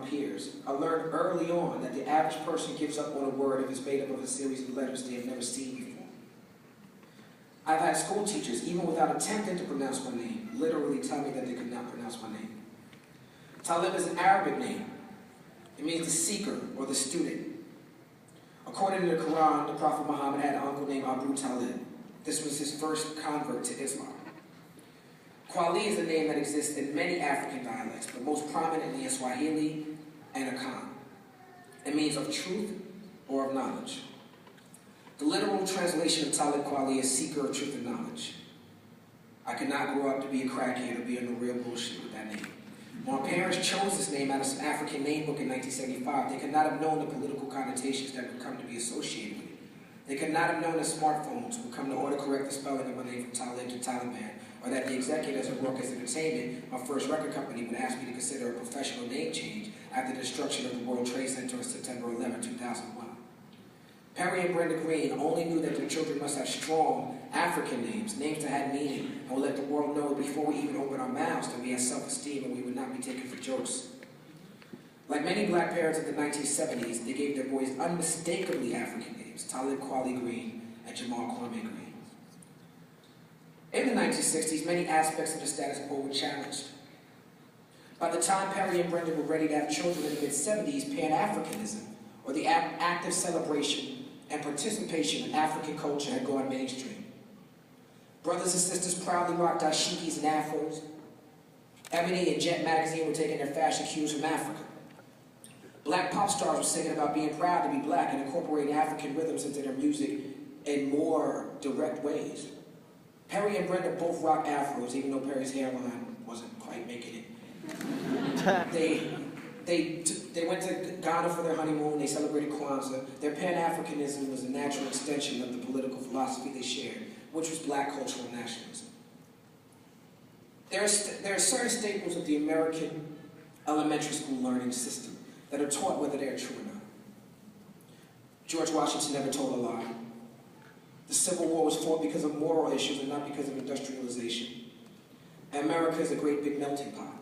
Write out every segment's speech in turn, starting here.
peers, I learned early on that the average person gives up on a word if it's made up of a series of letters they have never seen before. I've had school teachers, even without attempting to pronounce my name, literally tell me that they could not pronounce my name. Talib is an Arabic name. It means the seeker or the student. According to the Quran, the Prophet Muhammad had an uncle named Abu Talib. This was his first convert to Islam. Kweli is a name that exists in many African dialects, but most prominently in Swahili and Akan. It means of truth or of knowledge. The literal translation of Talib Kweli is seeker of truth and knowledge. I could not grow up to be a crackhead or be in the real bullshit with that name. When my parents chose this name out of some African name book in 1975, they could not have known the political connotations that would come to be associated with it. They could not have known that smartphones would come to autocorrect the spelling of my name from Talib to Taliban, or that the executives of Rockers Entertainment, my first record company, would ask me to consider a professional name change after the destruction of the World Trade Center on September 11, 2001. Perry and Brenda Green only knew that their children must have strong African names, names that had meaning, and would let the world know before we even opened our mouths that we had self-esteem and we would not be taken for jokes. Like many black parents of the 1970s, they gave their boys unmistakably African names, Talib Kweli Green and Jamal Kwame Green. In the 1960s, many aspects of the status quo were challenged. By the time Perry and Brenda were ready to have children in the mid-70s, Pan-Africanism, or the active celebration and participation in African culture had gone mainstream. Brothers and sisters proudly rocked dashikis and afros. Ebony and Jet magazine were taking their fashion cues from Africa. Black pop stars were singing about being proud to be black and incorporating African rhythms into their music in more direct ways. Perry and Brenda both rock afros, even though Perry's hairline wasn't quite making it. They went to Ghana for their honeymoon, they celebrated Kwanzaa. Their Pan-Africanism was a natural extension of the political philosophy they shared, which was black cultural nationalism. There are certain staples of the American elementary school learning system that are taught whether they're true or not. George Washington never told a lie. The Civil War was fought because of moral issues and not because of industrialization. And America is a great big melting pot.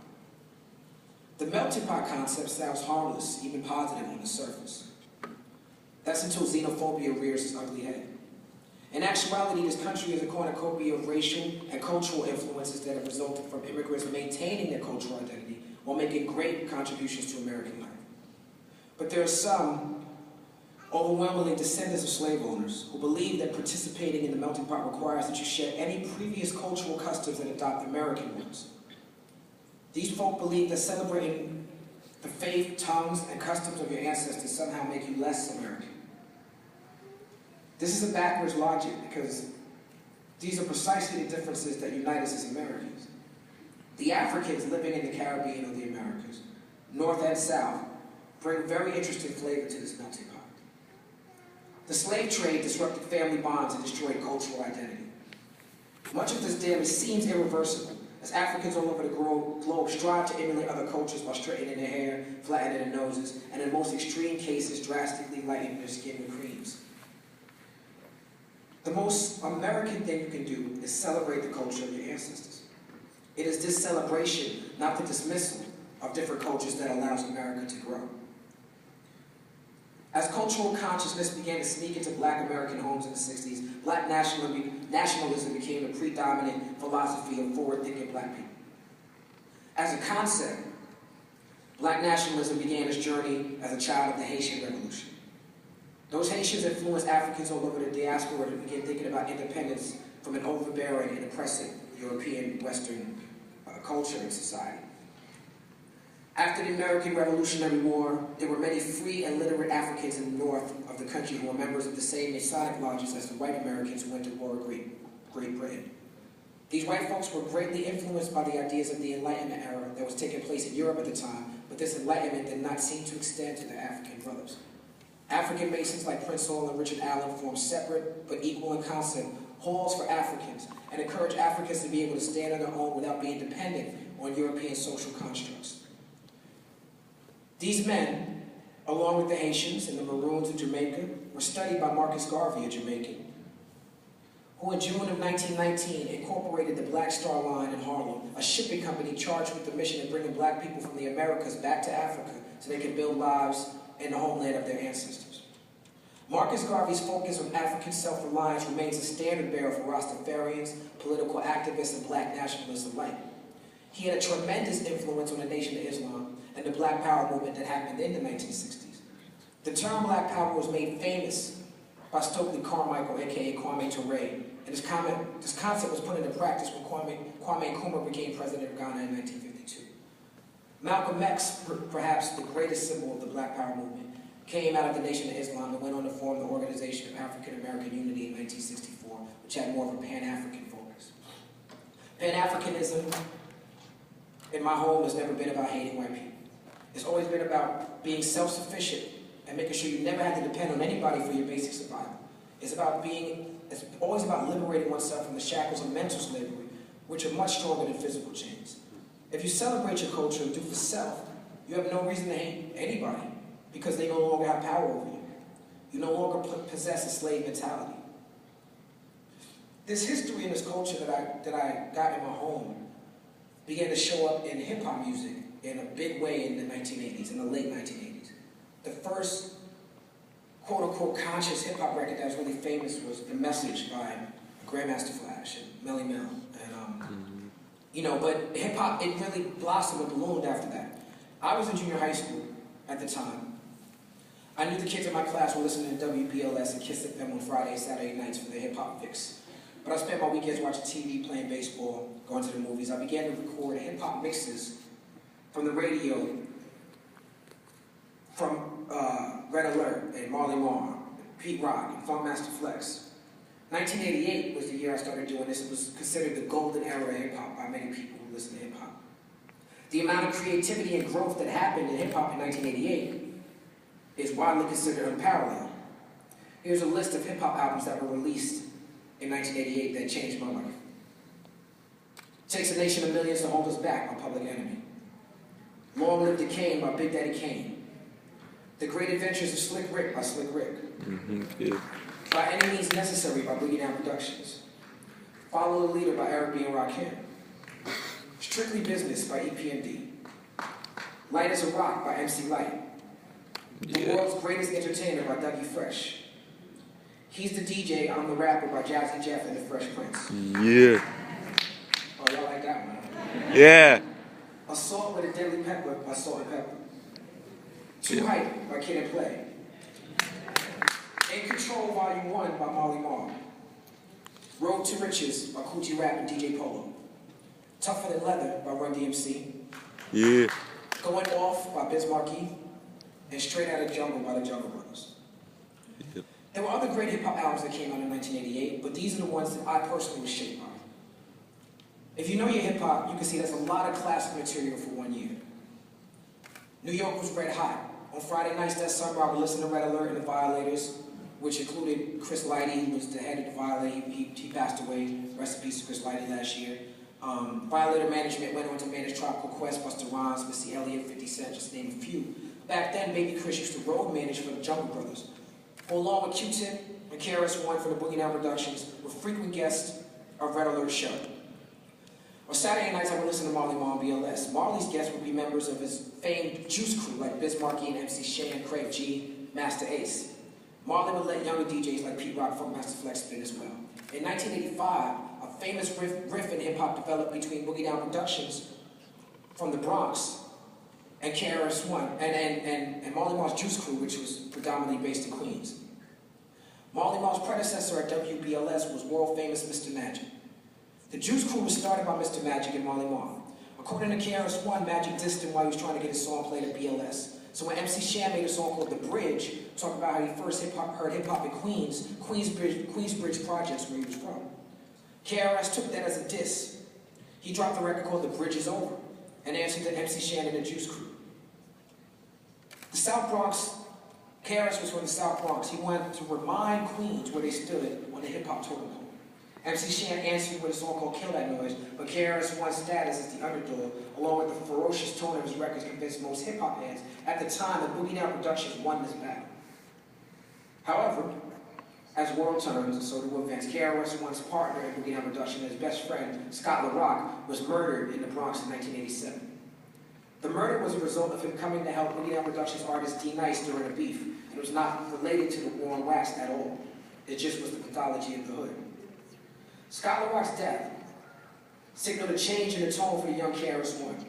The melting pot concept sounds harmless, even positive on the surface. That's until xenophobia rears its ugly head. In actuality, this country is a cornucopia of racial and cultural influences that have resulted from immigrants maintaining their cultural identity while making great contributions to American life. But there are some, overwhelmingly descendants of slave owners, who believe that participating in the melting pot requires that you shed any previous cultural customs and adopt American ones. These folk believe that celebrating the faith, tongues, and customs of your ancestors somehow make you less American. This is a backwards logic because these are precisely the differences that unite us as Americans. The Africans living in the Caribbean or the Americas, North and South, bring very interesting flavor to this melting pot. The slave trade disrupted family bonds and destroyed cultural identity. Much of this damage seems irreversible, as Africans all over the globe strive to emulate other cultures by straightening their hair, flattening their noses, and in most extreme cases, drastically lightening their skin with creams. The most American thing you can do is celebrate the culture of your ancestors. It is this celebration, not the dismissal of different cultures, that allows America to grow. As cultural consciousness began to sneak into black American homes in the 60s, black nationalism became the predominant philosophy of forward-thinking black people. As a concept, black nationalism began its journey as a child of the Haitian Revolution. Those Haitians influenced Africans all over the diaspora to begin thinking about independence from an overbearing and oppressive European Western culture and society. After the American Revolutionary War, there were many free and literate Africans in the north of the country who were members of the same Masonic lodges as the white Americans who went to war with Great Britain. These white folks were greatly influenced by the ideas of the Enlightenment era that was taking place in Europe at the time, but this Enlightenment did not seem to extend to the African brothers. African Masons like Prince Hall and Richard Allen formed separate but equal in concept halls for Africans and encouraged Africans to be able to stand on their own without being dependent on European social constructs. These men, along with the Haitians and the Maroons of Jamaica, were studied by Marcus Garvey, a Jamaican, who in June of 1919 incorporated the Black Star Line in Harlem, a shipping company charged with the mission of bringing black people from the Americas back to Africa so they could build lives in the homeland of their ancestors. Marcus Garvey's focus on African self-reliance remains a standard bearer for Rastafarians, political activists, and black nationalists alike. He had a tremendous influence on the Nation of Islam and the Black Power movement that happened in the 1960s. The term Black Power was made famous by Stokely Carmichael, aka Kwame Ture, and this concept was put into practice when Kwame Nkrumah became president of Ghana in 1952. Malcolm X, perhaps the greatest symbol of the Black Power movement, came out of the Nation of Islam and went on to form the Organization of African American Unity in 1964, which had more of a Pan-African focus. Pan-Africanism in my home has never been about hating white people. It's always been about being self-sufficient and making sure you never have to depend on anybody for your basic survival. It's always about liberating oneself from the shackles of mental slavery, which are much stronger than physical chains. If you celebrate your culture and do for self, you have no reason to hate anybody because they no longer have power over you. You no longer possess a slave mentality. This history and this culture that I got in my home began to show up in hip-hop music in a big way in the 1980s, in the late 1980s. The first quote-unquote conscious hip-hop record that was really famous was The Message by Grandmaster Flash and Melly Mel. And, but hip-hop, it really blossomed and ballooned after that. I was in junior high school at the time. I knew the kids in my class were listening to WBLS and Kiss FM on Friday and Saturday nights for their hip-hop fix. But I spent my weekends watching TV, playing baseball, going to the movies. I began to record hip-hop mixes from the radio from Red Alert and Marley Marl, Pete Rock, and Funkmaster Flex. 1988 was the year I started doing this. It was considered the golden era of hip-hop by many people who listen to hip-hop. The amount of creativity and growth that happened in hip-hop in 1988 is widely considered unparalleled. Here's a list of hip-hop albums that were released in 1988 that changed my life. Takes a Nation of Millions to Hold Us Back by Public Enemy. Long Live the Kane by Big Daddy Kane. The Great Adventures of Slick Rick by Slick Rick. Yeah. By Any Means Necessary by Boogie Down Productions. Follow the Leader by Eric B. and Rakim. Strictly Business by EPMD. Light as a Rock by MC Light. The World's Greatest Entertainer by Dougie Fresh. He's the DJ, I'm the Rapper by Jazzy Jeff and the Fresh Prince. Yeah. Oh, y'all like that one? Yeah. Assault with a Deadly Pepper by Salt and Pepper. Too Hype by Kid and Play. In Control Volume 1 by Marley Marl. Road to Riches by Coochie Rap and DJ Polo. Tougher Than Leather by Run DMC. Yeah. Going Off by Biz Markie. And Straight Outta Jungle by the Jungle Brothers. Yep. There were other great hip-hop albums that came out in 1988, but these are the ones that I personally was shaped by. If you know your hip-hop, you can see there's a lot of classic material for one year. New York was red hot. On Friday nights that summer, I would listen to Red Alert and the Violators, which included Chris Lighty, who was the head of the Violators. He passed away. Rest in peace to Chris Lighty last year. Violator management went on to manage Tropical Quest, Busta Rhymes, Missy Elliott, 50 Cent, just to name a few. Back then, Baby Chris used to road manage for the Jungle Brothers, who along with Q-Tip and KRS-One for the Boogie Down Productions were frequent guests of Red Alert's show. On Saturday nights, I would listen to Marley Marl and BLS. Marley's guests would be members of his famed Juice Crew like Biz Markie and MC Shan, Craig G, Master Ace. Marley would let younger DJs like Pete Rock, Funkmaster Flex spin as well. In 1985, a famous riff in hip-hop developed between Boogie Down Productions from the Bronx and KRS-One, and Marley Marl's Juice Crew, which was predominantly based in Queens. Marley Marl's predecessor at WBLS was world-famous Mr. Magic. The Juice Crew was started by Mr. Magic and Marley Marl. According to KRS-One, Magic dissed him while he was trying to get his song played at BLS. So when MC Shan made a song called The Bridge, talking about how he first heard hip-hop in Queensbridge Projects, where he was from. KRS took that as a diss. He dropped a record called The Bridge Is Over and answered to MC Shan and the Juice Crew. The South Bronx, KRS was from the South Bronx. He wanted to remind Queens where they stood on the hip-hop totem pole. MC Shan answered with a song called Kill That Noise, but KRS-One's status as the underdog, along with the ferocious tone of his records, convinced most hip-hop heads at the time that Boogie Down Productions won this battle. However, As world turns, so do events. KRS-One's partner in Boogie Down Production and his best friend, Scott LaRock, was murdered in the Bronx in 1987. The murder was a result of him coming to help Boogie Down Productions artist D Nice during a beef. It was not related to the war on wax at all. It just was the pathology of the hood. Scott LaRock's death signaled a change in the tone for the young KRS-One.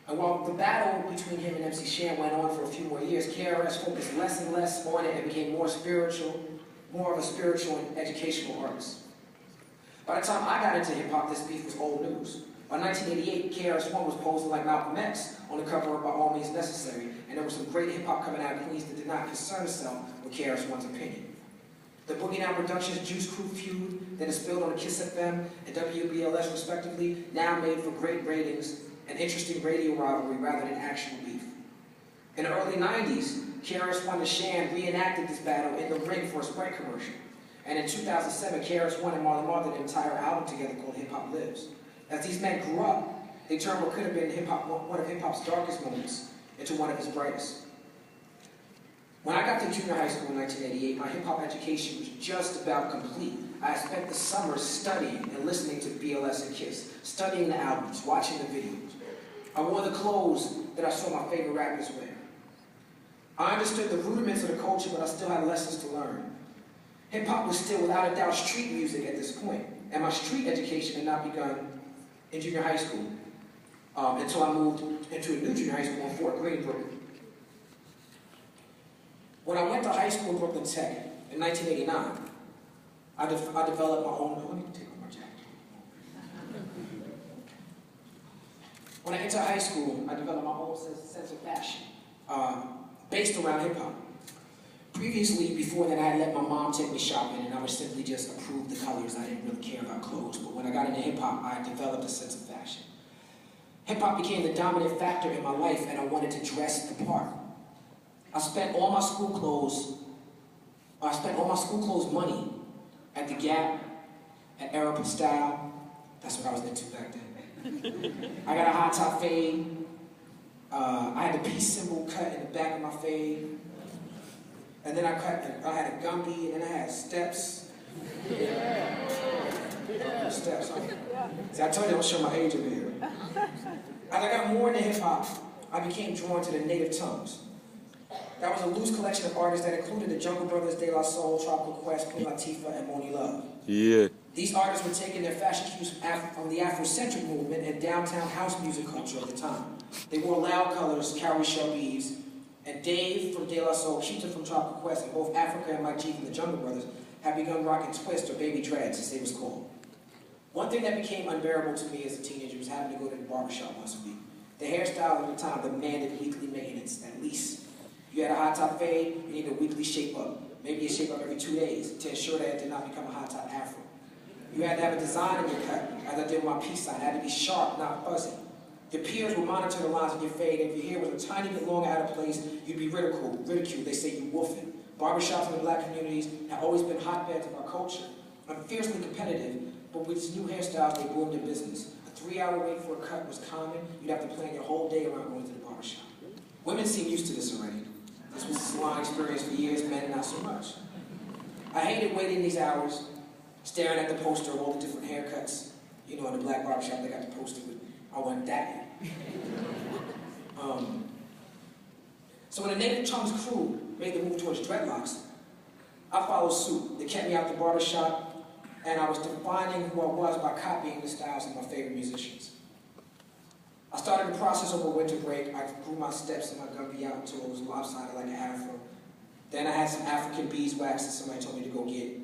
And while the battle between him and MC Shan went on for a few more years, KRS focused less and less on it and became more of a spiritual and educational artist. By the time I got into hip-hop, this beef was old news. By 1988, KRS-One was posing like Malcolm X on the cover of By All Means Necessary, and there was some great hip-hop coming out of Queens that did not concern itself with KRS-One's opinion. The Boogie Down Productions Juice Crew feud that is spilled on Kiss FM and WBLS respectively now made for great ratings and interesting radio rivalry rather than actual beef. In the early 90s, KRS-One and Shan reenacted this battle in the ring for a Sprite commercial. And in 2007, KRS-One and Marley Marl did an entire album together called Hip Hop Lives. As these men grew up, they turned what could have been one of hip-hop's darkest moments into one of its brightest. When I got to junior high school in 1988, my hip-hop education was just about complete. I spent the summers studying and listening to BLS and Kiss, studying the albums, watching the videos. I wore the clothes that I saw my favorite rappers wear. I understood the rudiments of the culture, but I still had lessons to learn. Hip-hop was still, without a doubt, street music at this point, and my street education had not begun in junior high school until I moved into a new junior high school in Fort Greene, Brooklyn. When I went to high school in Brooklyn Tech in 1989, I developed my own. Let me take off my jacket. When I entered high school, I developed my own sense of fashion based around hip hop. Previously, before that, I had let my mom take me shopping, and I would simply just approve the colors. I didn't really care about clothes. But when I got into hip hop, I developed a sense of fashion. Hip hop became the dominant factor in my life, and I wanted to dress the part. I spent all my school clothes money at the Gap, at Arab Style. That's what I was into back then. I got a high top fade. I had a peace symbol cut in the back of my fade. And then I had a Gumby, and then I had steps. Steps, huh? See, I told you I don't show my age over here. As I got more into hip hop, I became drawn to the native tongues. That was a loose collection of artists that included the Jungle Brothers, De La Soul, Tropical Quest, Queen Latifah, and Moni Love. Yeah. These artists were taking their fashion cues from the Afrocentric movement and downtown house music culture at the time. They wore loud colors, cowrie shell beads, and Dave from De La Soul, Keita from Tropical Quest, and both Africa and Mike G from the Jungle Brothers had begun rocking twist or baby dreads, as they was called. One thing that became unbearable to me as a teenager was having to go to the barbershop once a week. The hairstyle at the time demanded weekly maintenance, at least. You had a high top fade, you need a weekly shape up. Maybe a shape up every 2 days to ensure that it did not become a high top afro. You had to have a design in your cut, as I did with my peace sign. It had to be sharp, not fuzzy. Your peers would monitor the lines of your fade, and if your hair was a tiny bit long out of place, you'd be ridiculed. They say you woofing. Barbershops in the black communities have always been hotbeds of our culture. I'm fiercely competitive, but with these new hairstyles, they boomed in business. A 3-hour wait for a cut was common. You'd have to plan your whole day around going to the barbershop. Women seem used to this already. This was a salon experience for years, men not so much. I hated waiting these hours, staring at the poster of all the different haircuts. You know, in the black barbershop, they got the poster with, I want that. So when the Native Tongues crew made the move towards dreadlocks, I followed suit. They kept me out the barbershop, and I was defining who I was by copying the styles of my favorite musicians. I started the process over winter break. I grew my steps and my Gumby out until it was lopsided like an afro. Then I had some African beeswax that somebody told me to go get.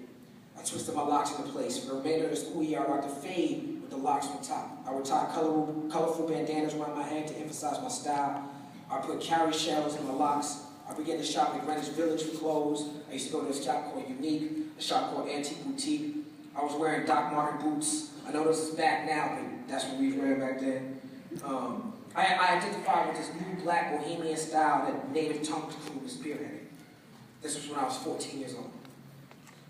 I twisted my locks into place. For the remainder of the school year, I rocked a fade with the locks on top. I would tie colorful bandanas around my head to emphasize my style. I put cowrie shells in my locks. I began to shop at Greenwich Village for clothes. I used to go to a shop called Unique, a shop called Antique Boutique. I was wearing Doc Marten boots. I know this is back now, but that's what we was wearing back then. I identified with this new black bohemian style that Native Tongues crew was spearheading. This was when I was 14 years old.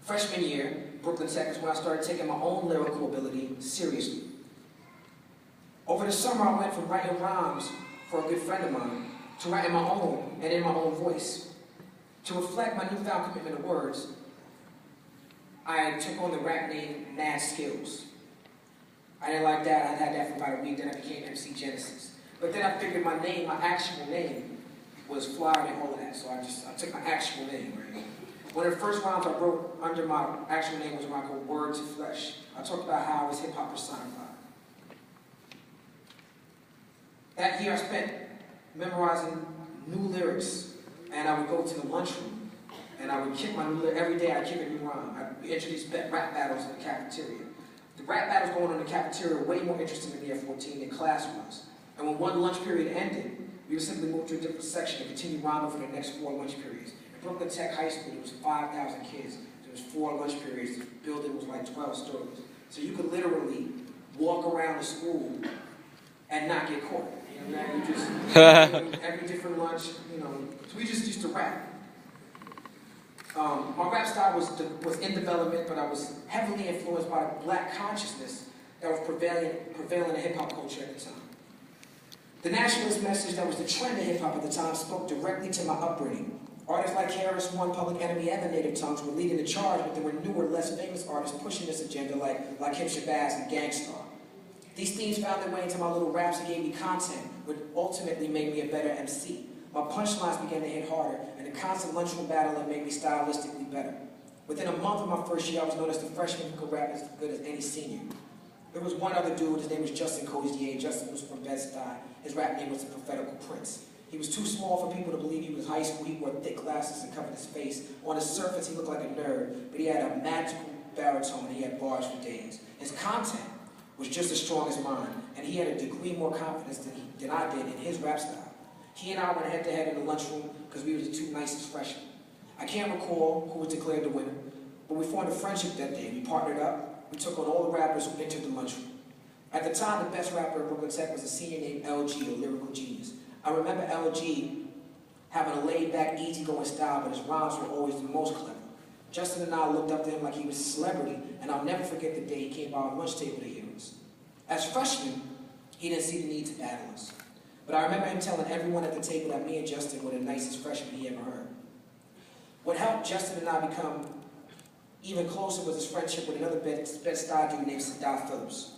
Freshman year, Brooklyn Tech is when I started taking my own lyrical ability seriously. Over the summer, I went from writing rhymes for a good friend of mine to writing my own and in my own voice. To reflect my newfound commitment to words, I took on the rap name Mad Skills. I didn't like that. I had that for about a week, then I became MC Genesis. But then I figured my name, my actual name, was flyer than all of that, so I took my actual name, right? One of the first rhymes I wrote under my actual name was when I called Word to Flesh. I talked about how I was hip-hop personified. That year I spent memorizing new lyrics, and I would go to the lunchroom, and I would kick my new lyric. Every day I'd kick a new rhyme. I'd introduce rap battles in the cafeteria. The rap battles going on in the cafeteria were way more interesting to me at 14 than class was. And when one lunch period ended, we would simply move to a different section and continue rhyming for the next 4 lunch periods. In Brooklyn Tech High School, there was 5,000 kids. There was 4 lunch periods. The building was like 12 stories. So you could literally walk around the school and not get caught. You know, you just, every different lunch, you know. So we just used to rap. My rap style was in development, but I was heavily influenced by black consciousness that was prevailing in hip-hop culture at the time. The nationalist message that was the trend in hip-hop at the time spoke directly to my upbringing. Artists like KRS-One, Public Enemy, and the Native Tongues were leading the charge, but there were newer, less famous artists pushing this agenda like Hip Shabazz and Gangstar. These themes found their way into my little raps and gave me content, which ultimately made me a better MC. My punchlines began to hit harder, and the constant lunchroom battle made me stylistically better. Within a month of my first year, I was known as the freshman who could rap as good as any senior. There was one other dude, his name was Justin Cozier. Justin was from Bed-Stuy. His rap name was the Prophetical Prince. He was too small for people to believe he was in high school. He wore thick glasses and covered his face. On the surface, he looked like a nerd, but he had a magical baritone and he had bars for days. His content was just as strong as mine, and he had a degree more confidence than I did in his rap style. He and I went head-to-head in the lunchroom because we were the 2 nicest freshmen. I can't recall who was declared the winner, but we formed a friendship that day. We partnered up. We took on all the rappers who entered the lunchroom. At the time, the best rapper at Brooklyn Tech was a senior named LG, a lyrical genius. I remember LG having a laid-back, easygoing style, but his rhymes were always the most clever. Justin and I looked up to him like he was a celebrity, and I'll never forget the day he came by our lunch table to hear us. As freshmen, he didn't see the need to battle us. But I remember him telling everyone at the table that me and Justin were the nicest freshmen he ever heard. What helped Justin and I become even closer was his friendship with another Bed-Stuy dude named Sadah Phillips.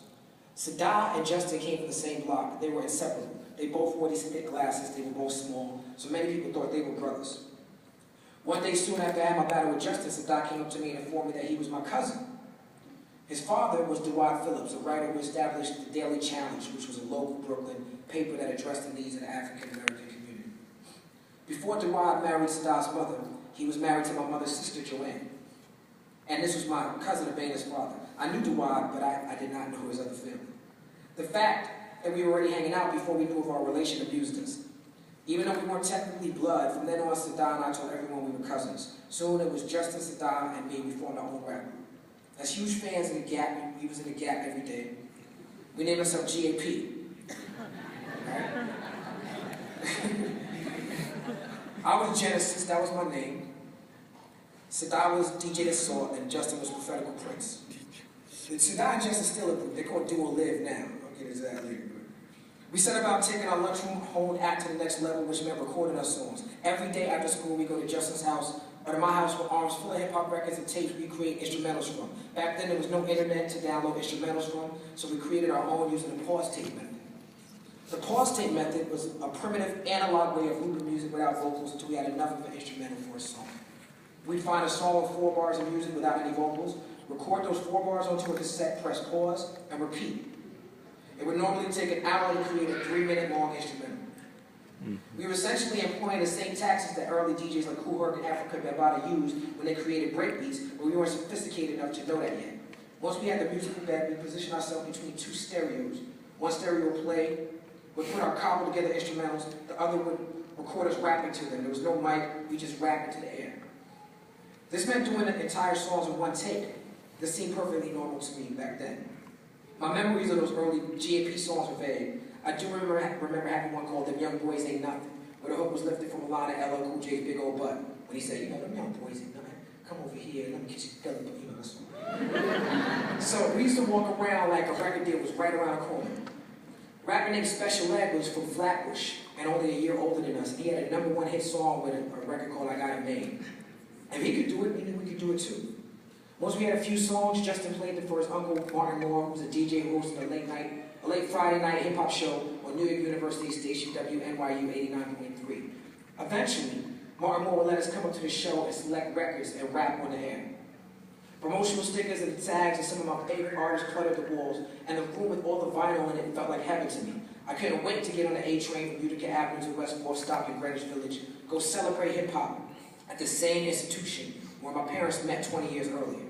Sadah and Justin came from the same block. They were inseparable. They both wore these thick glasses. They were both small, so many people thought they were brothers. One day soon after I had my battle with Justin, Sadah came up to me and informed me that he was my cousin. His father was Dwight Phillips, a writer who established the Daily Challenge, which was a local Brooklyn paper that addressed the needs of the African-American community. Before Dwight married Sadah's mother, he was married to my mother's sister, Joanne. And this was my cousin Abana's father. I knew Dwight, but I did not know his other family. The fact that we were already hanging out before we knew of our relation amused us. Even though we weren't technically blood, from then on, Sadah and I told everyone we were cousins. Soon it was Justin, Sadah, and me. We formed our own rap group. As huge fans in the Gap, we was in the Gap every day. We named ourselves GAP. Right? I was Genesis, that was my name. Sadah was DJ Assault, and Justin was Prophetical Prince. Sadah and Justin still a group. They're called Duo Live now. I'll get into that later. We set about taking our lunchroom home act to the next level, which meant recording our songs. Every day after school, we go to Justin's house, or to my house with arms full of hip-hop records and tapes we create instrumentals from. Back then, there was no internet to download instrumentals from, so we created our own using the pause tape method. The pause tape method was a primitive, analog way of looping music without vocals until we had enough of an instrumental for a song. We'd find a song with 4 bars of music without any vocals, record those 4 bars onto a cassette, press pause, and repeat. It would normally take an hour to create a 3-minute-long instrumental. We were essentially employing the same tactics that early DJs like Kool Herc and Africa Bambaataa used when they created breakbeats, but we weren't sophisticated enough to know that yet. Once we had the musical bed, we positioned ourselves between 2 stereos. One stereo would play, would put our cobbled together instrumentals, the other would record us rapping to them. There was no mic, we just rapped into the air. This meant doing the entire songs in one take. This seemed perfectly normal to me back then. My memories of those early GAP songs were vague. I do remember having one called Them Young Boys Ain't Nothing, where the hook was lifted from a line of LL Cool J's Big Old Butt. When he said, you know, them young boys ain't nothing. Come over here, let me get you together, you know, that's one. So we used to walk around like a record deal was right around the corner. A rapper named Special Ed was from Flatbush, and only a year older than us. And he had a #1 hit song with a record called I Got It Made. And if he could do it, we knew we could do it too. Once we had a few songs, Justin played them for his uncle Martin Moore, who was a DJ who hosted a late Friday night hip-hop show on New York University station WNYU 89.3. Eventually, Martin Moore would let us come up to the show and select records and rap on the air. Promotional stickers and tags and some of my favorite artists cluttered the walls, and the room with all the vinyl in it felt like heaven to me. I couldn't wait to get on the A train from Utica Avenue to Westmore, stop in Greenwich Village, go celebrate hip-hop at the same institution where my parents met 20 years earlier.